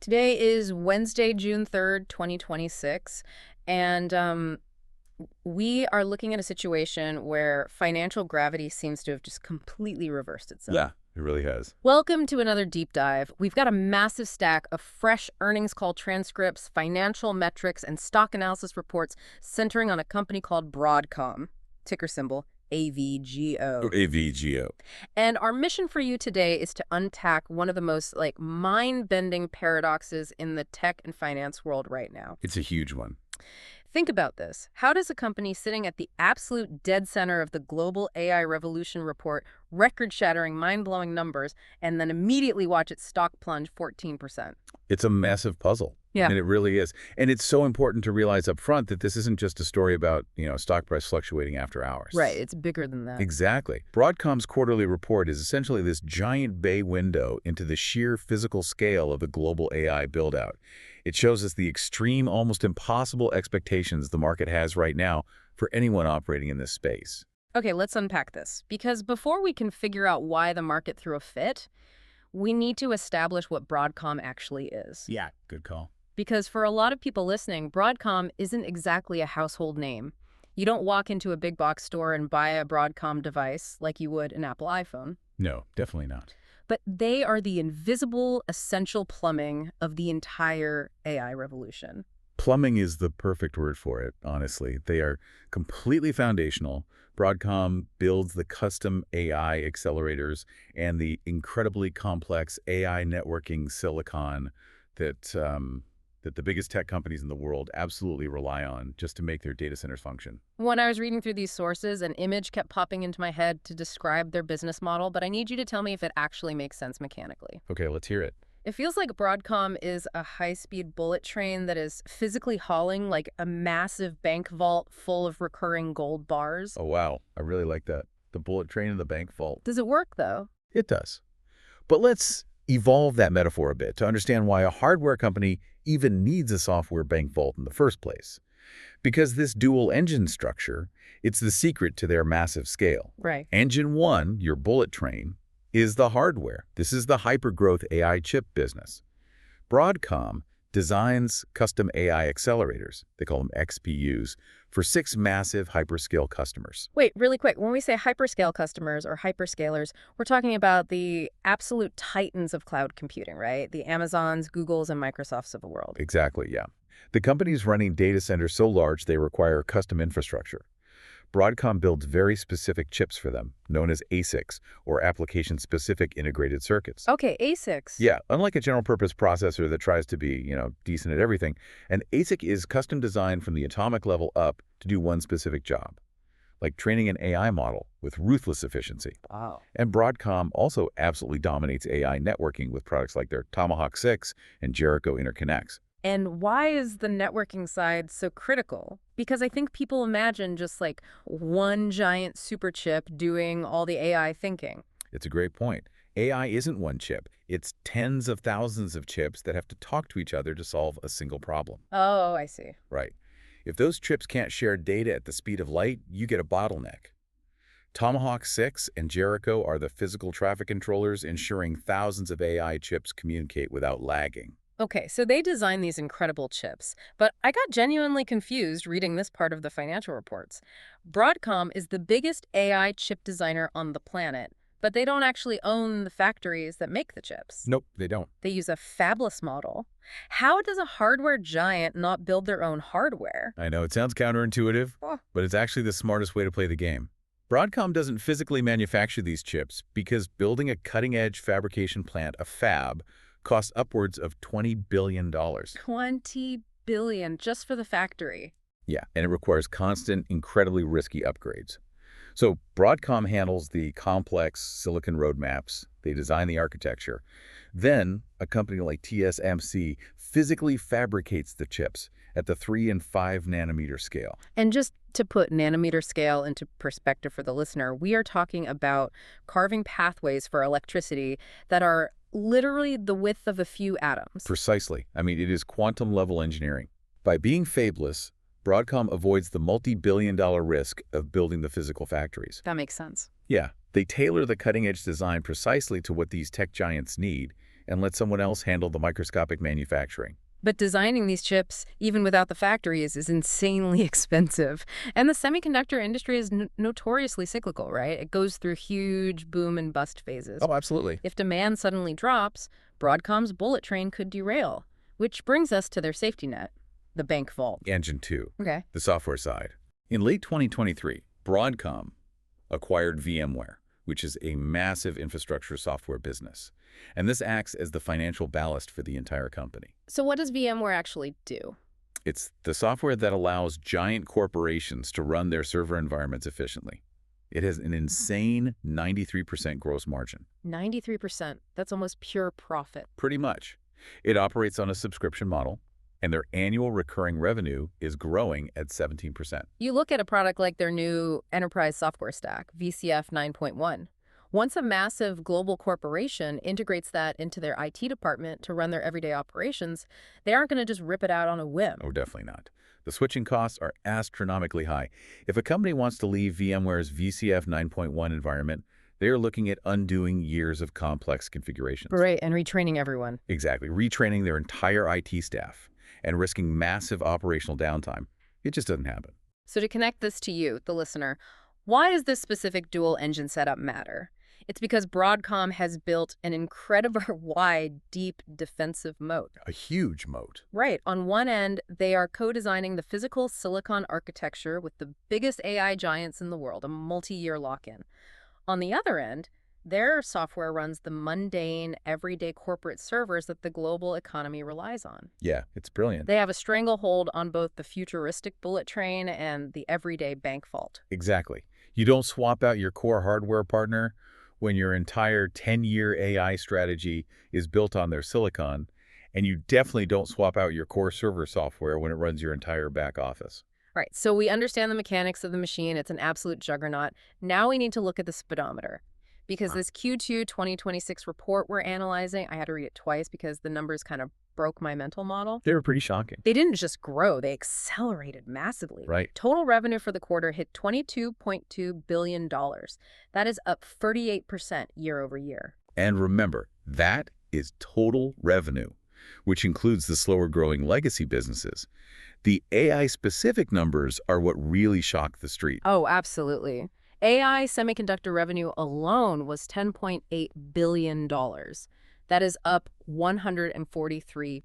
Today is Wednesday, June 3rd, 2026, and we are looking at a situation where financial gravity seems to have just completely reversed itself. Yeah, it really has. Welcome to another deep dive. We've got a massive stack of fresh earnings call transcripts, financial metrics, and stock analysis reports centering on a company called Broadcom, ticker symbol AVGO. AVGO. And our mission for you today is to untack one of the most mind-bending paradoxes in the tech and finance world right now. It's a huge one. Think about this. How does a company sitting at the absolute dead center of the global AI revolution report record-shattering, mind-blowing numbers and then immediately watch its stock plunge 14%? It's a massive puzzle. Yeah. And it really is. And it's so important to realize up front that this isn't just a story about, stock price fluctuating after hours. Right. It's bigger than that. Exactly. Broadcom's quarterly report is essentially this giant bay window into the sheer physical scale of the global AI build-out. It shows us the extreme, almost impossible expectations the market has right now for anyone operating in this space. Okay, let's unpack this. Because before we can figure out why the market threw a fit, we need to establish what Broadcom actually is. Yeah, good call. Because for a lot of people listening, Broadcom isn't exactly a household name. You don't walk into a big box store and buy a Broadcom device like you would an Apple iPhone. No, definitely not. But they are the invisible, essential plumbing of the entire AI revolution. Plumbing is the perfect word for it, honestly. They are completely foundational. Broadcom builds the custom AI accelerators and the incredibly complex AI networking silicon that the biggest tech companies in the world absolutely rely on just to make their data centers function. When I was reading through these sources, an image kept popping into my head to describe their business model, but I need you to tell me if it actually makes sense mechanically. Okay, let's hear it. It feels like Broadcom is a high-speed bullet train that is physically hauling like a massive bank vault full of recurring gold bars. Oh, wow. I really like that. The bullet train in the bank vault. Does it work, though? It does. But let's evolve that metaphor a bit to understand why a hardware company even needs a software bank vault in the first place. Because this dual engine structure, it's the secret to their massive scale. Right. Engine 1, your bullet train, is the hardware. This is the hypergrowth AI chip business. Broadcom designs custom AI accelerators, they call them XPUs, for 6 massive hyperscale customers. Wait, really quick. When we say hyperscale customers or hyperscalers, we're talking about the absolute titans of cloud computing, right? The Amazons, Googles, and Microsofts of the world. Exactly, yeah. The companies running data centers so large they require custom infrastructure. Broadcom builds very specific chips for them, known as ASICs, or application-specific integrated circuits. Okay, ASICs. Yeah, unlike a general-purpose processor that tries to be, decent at everything, an ASIC is custom designed from the atomic level up to do one specific job, like training an AI model with ruthless efficiency. Wow. And Broadcom also absolutely dominates AI networking with products like their Tomahawk 6 and Jericho interconnects. And why is the networking side so critical? Because I think people imagine just like one giant super chip doing all the AI thinking. It's a great point. AI isn't one chip. It's tens of thousands of chips that have to talk to each other to solve a single problem. Oh, I see. Right. If those chips can't share data at the speed of light, you get a bottleneck. Tomahawk 6 and Jericho are the physical traffic controllers ensuring thousands of AI chips communicate without lagging. Okay, so they designed these incredible chips, but I got genuinely confused reading this part of the financial reports. Broadcom is the biggest AI chip designer on the planet, but they don't actually own the factories that make the chips. Nope, they don't. They use a fabless model. How does a hardware giant not build their own hardware? I know, it sounds counterintuitive, but it's actually the smartest way to play the game. Broadcom doesn't physically manufacture these chips because building a cutting-edge fabrication plant, a fab, costs upwards of $20 billion. $20 billion just for the factory. Yeah, and it requires constant, incredibly risky upgrades. So Broadcom handles the complex silicon roadmaps. They design the architecture. Then a company like TSMC physically fabricates the chips at the 3 and 5 nanometer scale. And just to put nanometer scale into perspective for the listener, we are talking about carving pathways for electricity that are literally the width of a few atoms. Precisely. I mean, it is quantum-level engineering. By being fabless, Broadcom avoids the multi-billion-dollar risk of building the physical factories. That makes sense. Yeah, they tailor the cutting-edge design precisely to what these tech giants need, and let someone else handle the microscopic manufacturing. But designing these chips, even without the factories, is insanely expensive. And the semiconductor industry is notoriously cyclical, right? It goes through huge boom and bust phases. Oh, absolutely. If demand suddenly drops, Broadcom's bullet train could derail, which brings us to their safety net, the bank vault. Engine 2, Okay. the software side. In late 2023, Broadcom acquired VMware, which is a massive infrastructure software business. And this acts as the financial ballast for the entire company. So what does VMware actually do? It's the software that allows giant corporations to run their server environments efficiently. It has an insane 93% gross margin. 93%. That's almost pure profit. Pretty much. It operates on a subscription model, and their annual recurring revenue is growing at 17%. You look at a product like their new enterprise software stack, VCF 9.1. Once a massive global corporation integrates that into their IT department to run their everyday operations, they aren't going to just rip it out on a whim. Oh, definitely not. The switching costs are astronomically high. If a company wants to leave VMware's VCF 9.1 environment, they are looking at undoing years of complex configurations. Right, and retraining everyone. Exactly. Retraining their entire IT staff and risking massive operational downtime. It just doesn't happen. So to connect this to you, the listener, why does this specific dual engine setup matter? It's because Broadcom has built an incredibly wide, deep defensive moat. A huge moat. Right. On one end, they are co-designing the physical silicon architecture with the biggest AI giants in the world, a multi-year lock-in. On the other end, their software runs the mundane, everyday corporate servers that the global economy relies on. Yeah, it's brilliant. They have a stranglehold on both the futuristic bullet train and the everyday bank vault. Exactly. You don't swap out your core hardware partner when your entire 10-year AI strategy is built on their silicon, and you definitely don't swap out your core server software when it runs your entire back office. Right, so we understand the mechanics of the machine. It's an absolute juggernaut. Now we need to look at the speedometer. Because this Q2 2026 report we're analyzing, I had to read it twice because the numbers kind of broke my mental model. They were pretty shocking. They didn't just grow, they accelerated massively. Right. Total revenue for the quarter hit $22.2 billion. That is up 38% year over year. And remember, that is total revenue, which includes the slower-growing legacy businesses. The AI-specific numbers are what really shocked the street. Oh, absolutely. AI semiconductor revenue alone was $10.8 billion. That is up 143%.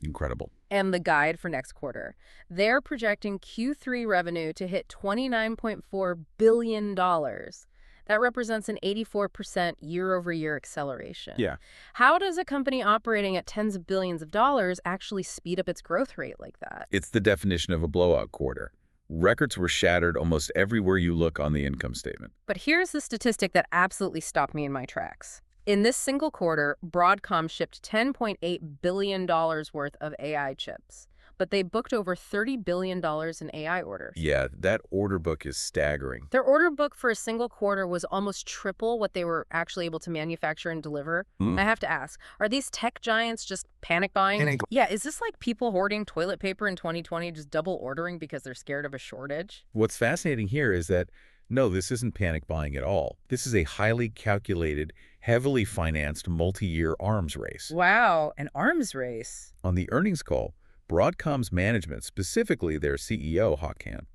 Incredible. And the guide for next quarter. They're projecting Q3 revenue to hit $29.4 billion. That represents an 84% year-over-year acceleration. Yeah. How does a company operating at tens of billions of dollars actually speed up its growth rate like that? It's the definition of a blowout quarter. Records were shattered almost everywhere you look on the income statement. But here's the statistic that absolutely stopped me in my tracks. In this single quarter, Broadcom shipped $10.8 billion worth of AI chips, but they booked over $30 billion in AI orders. Yeah, that order book is staggering. Their order book for a single quarter was almost triple what they were actually able to manufacture and deliver. I have to ask, are these tech giants just panic buying? Yeah, is this like people hoarding toilet paper in 2020, just double ordering because they're scared of a shortage? What's fascinating here is that, no, this isn't panic buying at all. This is a highly calculated, heavily financed multi-year arms race. Wow, an arms race. On the earnings call, Broadcom's management, specifically their CEO, Hock Han,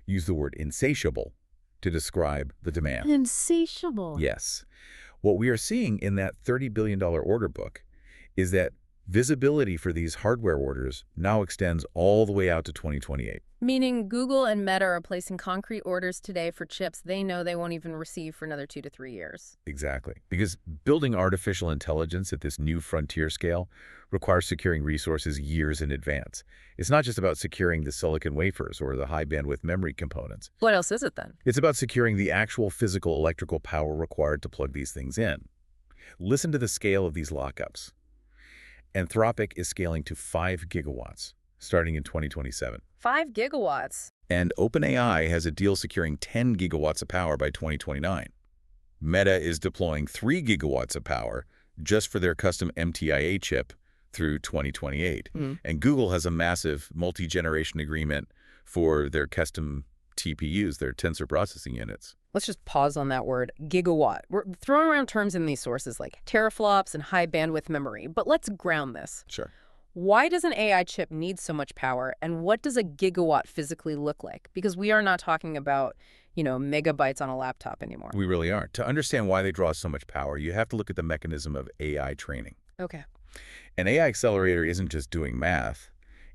used the word insatiable to describe the demand. Insatiable. Yes. What we are seeing in that $30 billion order book is that visibility for these hardware orders now extends all the way out to 2028. Meaning Google and Meta are placing concrete orders today for chips they know they won't even receive for another 2 to 3 years. Exactly. Because building artificial intelligence at this new frontier scale requires securing resources years in advance. It's not just about securing the silicon wafers or the high bandwidth memory components. What else is it then? It's about securing the actual physical electrical power required to plug these things in. Listen to the scale of these lockups. Anthropic is scaling to 5 gigawatts, starting in 2027. 5 gigawatts. And OpenAI has a deal securing 10 gigawatts of power by 2029. Meta is deploying 3 gigawatts of power just for their custom MTIA chip through 2028. And Google has a massive multi-generation agreement for their custom TPUs, their tensor processing units. Let's just pause on that word, gigawatt. We're throwing around terms in these sources like teraflops and high bandwidth memory, but let's ground this. Sure. Why does an AI chip need so much power, and what does a gigawatt physically look like? Because we are not talking about, megabytes on a laptop anymore. We really aren't. To understand why they draw so much power, you have to look at the mechanism of AI training. Okay. An AI accelerator isn't just doing math.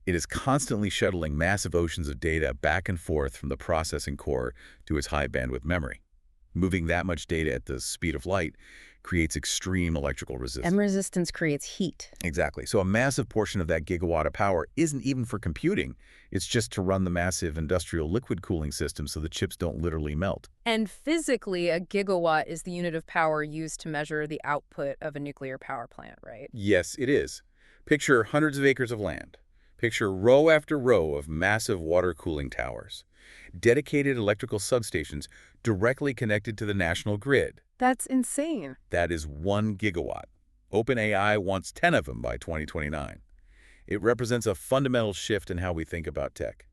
It is constantly shuttling massive oceans of data back and forth from the processing core to its high bandwidth memory. Moving that much data at the speed of light creates extreme electrical resistance. And resistance creates heat. Exactly. So a massive portion of that gigawatt of power isn't even for computing. It's just to run the massive industrial liquid cooling system so the chips don't literally melt. And physically, a gigawatt is the unit of power used to measure the output of a nuclear power plant, right? Yes, it is. Picture hundreds of acres of land. Picture row after row of massive water cooling towers. Dedicated electrical substations directly connected to the national grid. That's insane. That is 1 gigawatt. OpenAI wants 10 of them by 2029. It represents a fundamental shift in how we think about tech.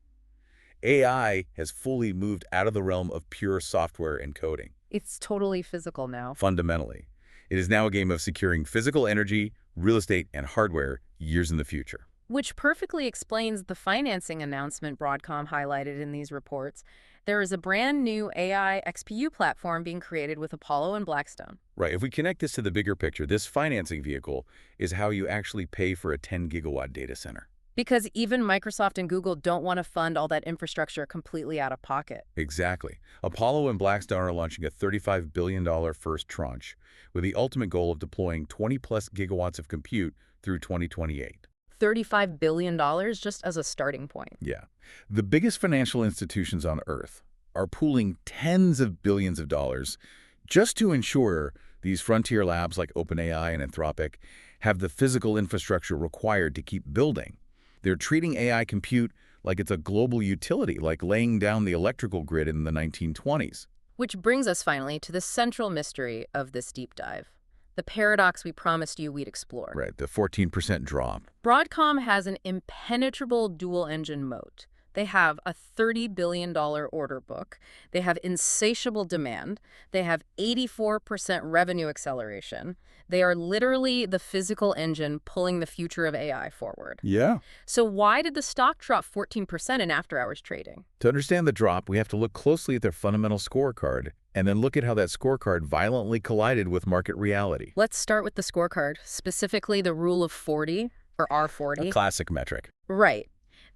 AI has fully moved out of the realm of pure software and coding. It's totally physical now. Fundamentally, it is now a game of securing physical energy, real estate, and hardware years in the future. Which perfectly explains the financing announcement Broadcom highlighted in these reports. There is a brand new AI XPU platform being created with Apollo and Blackstone. Right. If we connect this to the bigger picture, this financing vehicle is how you actually pay for a 10-gigawatt data center. Because even Microsoft and Google don't want to fund all that infrastructure completely out of pocket. Exactly. Apollo and Blackstone are launching a $35 billion first tranche, with the ultimate goal of deploying 20-plus gigawatts of compute through 2028. $35 billion just as a starting point. Yeah. The biggest financial institutions on Earth are pooling tens of billions of dollars just to ensure these frontier labs like OpenAI and Anthropic have the physical infrastructure required to keep building. They're treating AI compute like it's a global utility, like laying down the electrical grid in the 1920s. Which brings us finally to the central mystery of this deep dive. The paradox we promised you we'd explore. Right, the 14% drop. Broadcom has an impenetrable dual-engine moat. They have a $30 billion order book. They have insatiable demand. They have 84% revenue acceleration. They are literally the physical engine pulling the future of AI forward. Yeah. So why did the stock drop 14% in after-hours trading? To understand the drop, we have to look closely at their fundamental scorecard and then look at how that scorecard violently collided with market reality. Let's start with the scorecard, specifically the Rule of 40, or R40. A classic metric. Right.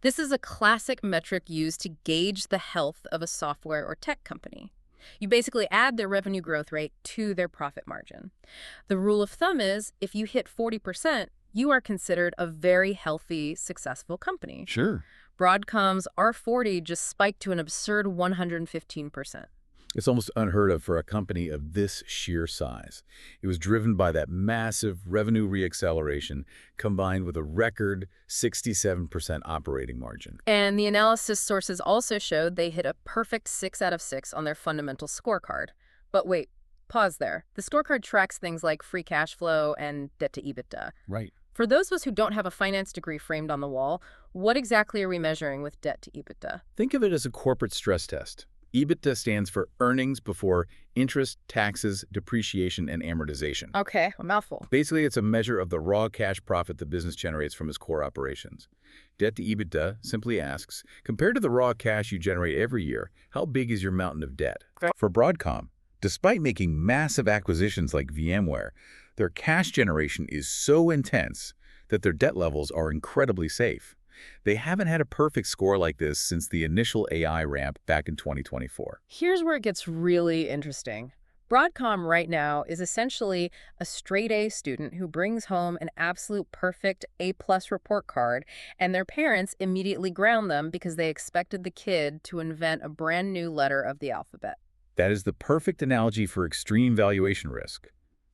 This is a classic metric used to gauge the health of a software or tech company. You basically add their revenue growth rate to their profit margin. The rule of thumb is, if you hit 40%, you are considered a very healthy, successful company. Sure. Broadcom's R40 just spiked to an absurd 115%. It's almost unheard of for a company of this sheer size. It was driven by that massive revenue reacceleration combined with a record 67% operating margin. And the analysis sources also showed they hit a perfect 6 out of 6 on their fundamental scorecard. But wait, pause there. The scorecard tracks things like free cash flow and debt to EBITDA. Right. For those of us who don't have a finance degree framed on the wall, what exactly are we measuring with debt to EBITDA? Think of it as a corporate stress test. EBITDA stands for earnings before interest, taxes, depreciation, and amortization. Okay, a mouthful. Basically, it's a measure of the raw cash profit the business generates from its core operations. Debt to EBITDA simply asks, compared to the raw cash you generate every year, how big is your mountain of debt? Okay. For Broadcom, despite making massive acquisitions like VMware, their cash generation is so intense that their debt levels are incredibly safe. They haven't had a perfect score like this since the initial AI ramp back in 2024. Here's where it gets really interesting. Broadcom right now is essentially a straight A student who brings home an absolute perfect A-plus report card, and their parents immediately ground them because they expected the kid to invent a brand new letter of the alphabet. That is the perfect analogy for extreme valuation risk.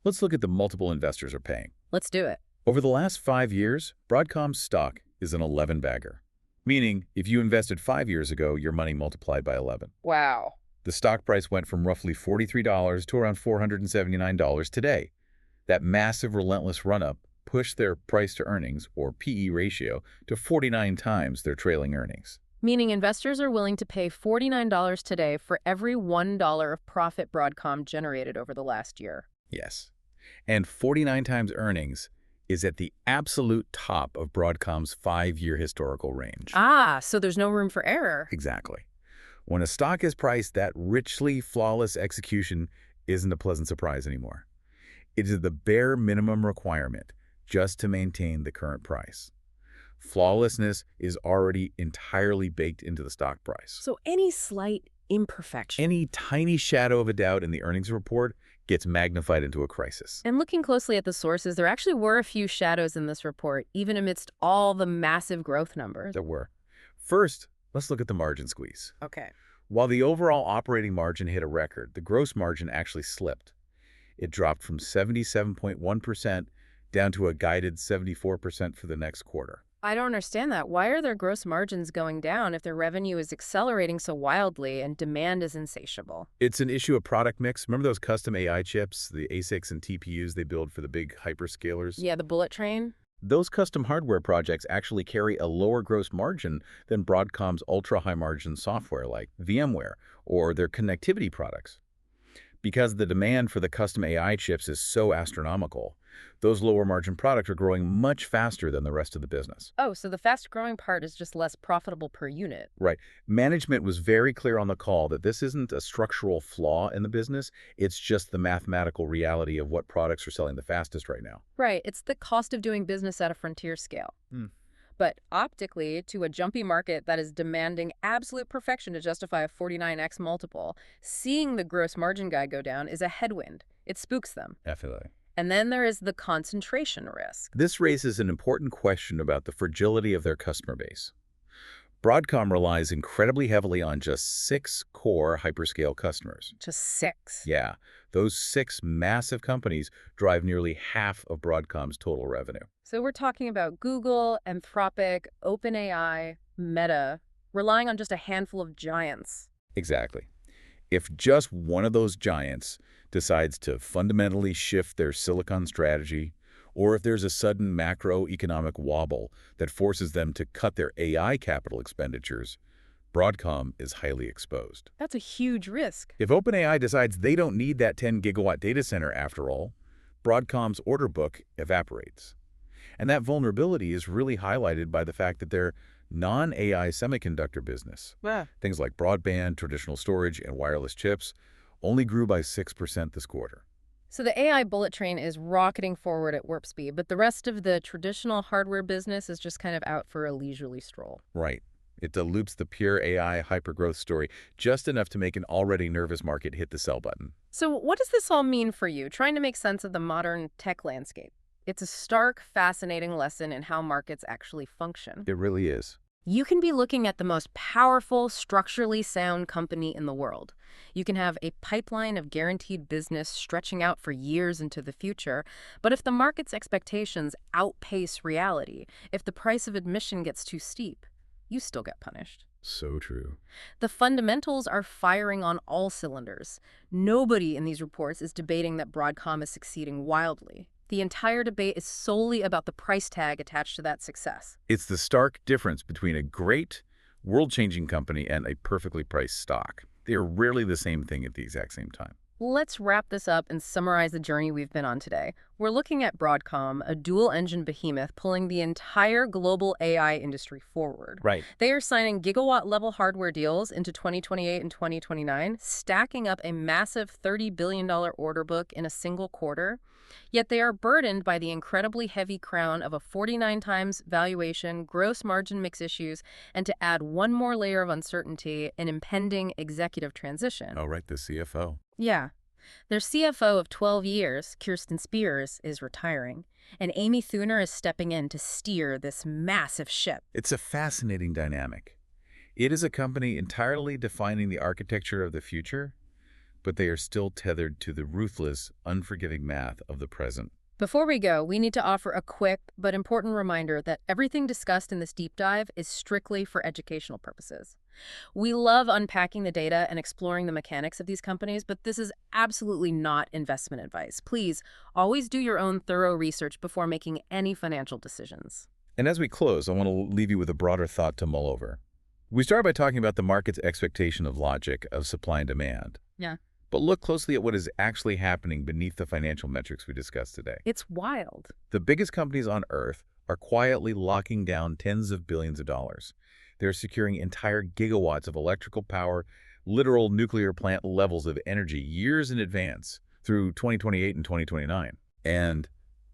Let's look at the multiple investors are paying. Let's do it. Over the last 5 years, Broadcom's stock is an 11-bagger. Meaning, if you invested 5 years ago, your money multiplied by 11. Wow. The stock price went from roughly $43 to around $479 today. That massive, relentless run-up pushed their price-to-earnings, or PE ratio, to 49 times their trailing earnings. Meaning investors are willing to pay $49 today for every $1 of profit Broadcom generated over the last year. Yes. And 49 times earnings is at the absolute top of Broadcom's 5-year historical range. Ah, so there's no room for error. Exactly. When a stock is priced, that richly flawless execution isn't a pleasant surprise anymore. It is the bare minimum requirement just to maintain the current price. Flawlessness is already entirely baked into the stock price. So any slight imperfection. Any tiny shadow of a doubt in the earnings report gets magnified into a crisis. And looking closely at the sources, there actually were a few shadows in this report, even amidst all the massive growth numbers. There were. First, let's look at the margin squeeze. Okay. While the overall operating margin hit a record, the gross margin actually slipped. It dropped from 77.1% down to a guided 74% for the next quarter. I don't understand that. Why are their gross margins going down if their revenue is accelerating so wildly and demand is insatiable? It's an issue of product mix. Remember those custom AI chips, the ASICs and TPUs they build for the big hyperscalers? Yeah, the bullet train? Those custom hardware projects actually carry a lower gross margin than Broadcom's ultra-high margin software like VMware or their connectivity products. Because the demand for the custom AI chips is so astronomical, those lower margin products are growing much faster than the rest of the business. Oh, so the fast-growing part is just less profitable per unit. Right. Management was very clear on the call that this isn't a structural flaw in the business, it's just the mathematical reality of what products are selling the fastest right now. Right, it's the cost of doing business at a frontier scale. But optically, to a jumpy market that is demanding absolute perfection to justify a 49x multiple, seeing the gross margin guide go down is a headwind. It spooks them. Definitely. And then there is the concentration risk. This raises an important question about the fragility of their customer base. Broadcom relies incredibly heavily on just 6 core hyperscale customers. Just 6. Yeah, those 6 massive companies drive nearly half of Broadcom's total revenue. So we're talking about Google, Anthropic, OpenAI, Meta, relying on just a handful of giants. Exactly. If just one of those giants decides to fundamentally shift their silicon strategy, or if there's a sudden macroeconomic wobble that forces them to cut their AI capital expenditures, Broadcom is highly exposed. That's a huge risk. If OpenAI decides they don't need that 10-gigawatt data center after all, Broadcom's order book evaporates. And that vulnerability is really highlighted by the fact that their non-AI semiconductor business, things like broadband, traditional storage, and wireless chips, only grew by 6% this quarter. So the AI bullet train is rocketing forward at warp speed, but the rest of the traditional hardware business is just kind of out for a leisurely stroll. Right. It dilutes the pure AI hypergrowth story just enough to make an already nervous market hit the sell button. So what does this all mean for you, trying to make sense of the modern tech landscape? It's a stark, fascinating lesson in how markets actually function. It really is. You can be looking at the most powerful, structurally sound company in the world. You can have a pipeline of guaranteed business stretching out for years into the future, but if the market's expectations outpace reality, if the price of admission gets too steep, you still get punished. So true. The fundamentals are firing on all cylinders. Nobody in these reports is debating that Broadcom is succeeding wildly. The entire debate is solely about the price tag attached to that success. It's the stark difference between a great, world-changing company and a perfectly priced stock. They are rarely the same thing at the exact same time. Let's wrap this up and summarize the journey we've been on today. We're looking at Broadcom, a dual-engine behemoth pulling the entire global AI industry forward. Right. They are signing gigawatt-level hardware deals into 2028 and 2029, stacking up a massive $30 billion order book in a single quarter. Yet they are burdened by the incredibly heavy crown of a 49 times valuation, gross margin mix issues, and to add one more layer of uncertainty, an impending executive transition. Oh, right, the CFO. Yeah. Their CFO of 12 years, Kirsten Spears, is retiring, and Amy Thuner is stepping in to steer this massive ship. It's a fascinating dynamic. It is a company entirely defining the architecture of the future, but they are still tethered to the ruthless, unforgiving math of the present. Before we go, we need to offer a quick but important reminder that everything discussed in this deep dive is strictly for educational purposes. We love unpacking the data and exploring the mechanics of these companies, but this is absolutely not investment advice. Please, always do your own thorough research before making any financial decisions. And as we close, I want to leave you with a broader thought to mull over. We started by talking about the market's expectation of logic of supply and demand. Yeah. But look closely at what is actually happening beneath the financial metrics we discussed today. It's wild. The biggest companies on Earth are quietly locking down tens of billions of dollars. They're securing entire gigawatts of electrical power, literal nuclear plant levels of energy years in advance through 2028 and 2029. And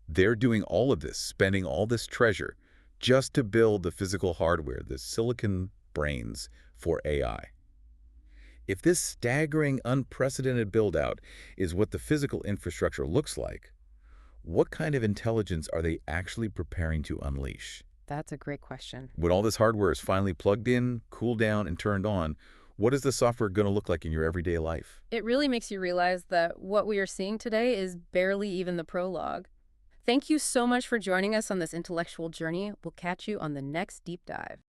they're doing all of this, spending all this treasure just to build the physical hardware, the silicon brains for AI. If this staggering, unprecedented build-out is what the physical infrastructure looks like, what kind of intelligence are they actually preparing to unleash? That's a great question. When all this hardware is finally plugged in, cooled down, and turned on, what is the software going to look like in your everyday life? It really makes you realize that what we are seeing today is barely even the prologue. Thank you so much for joining us on this intellectual journey. We'll catch you on the next deep dive.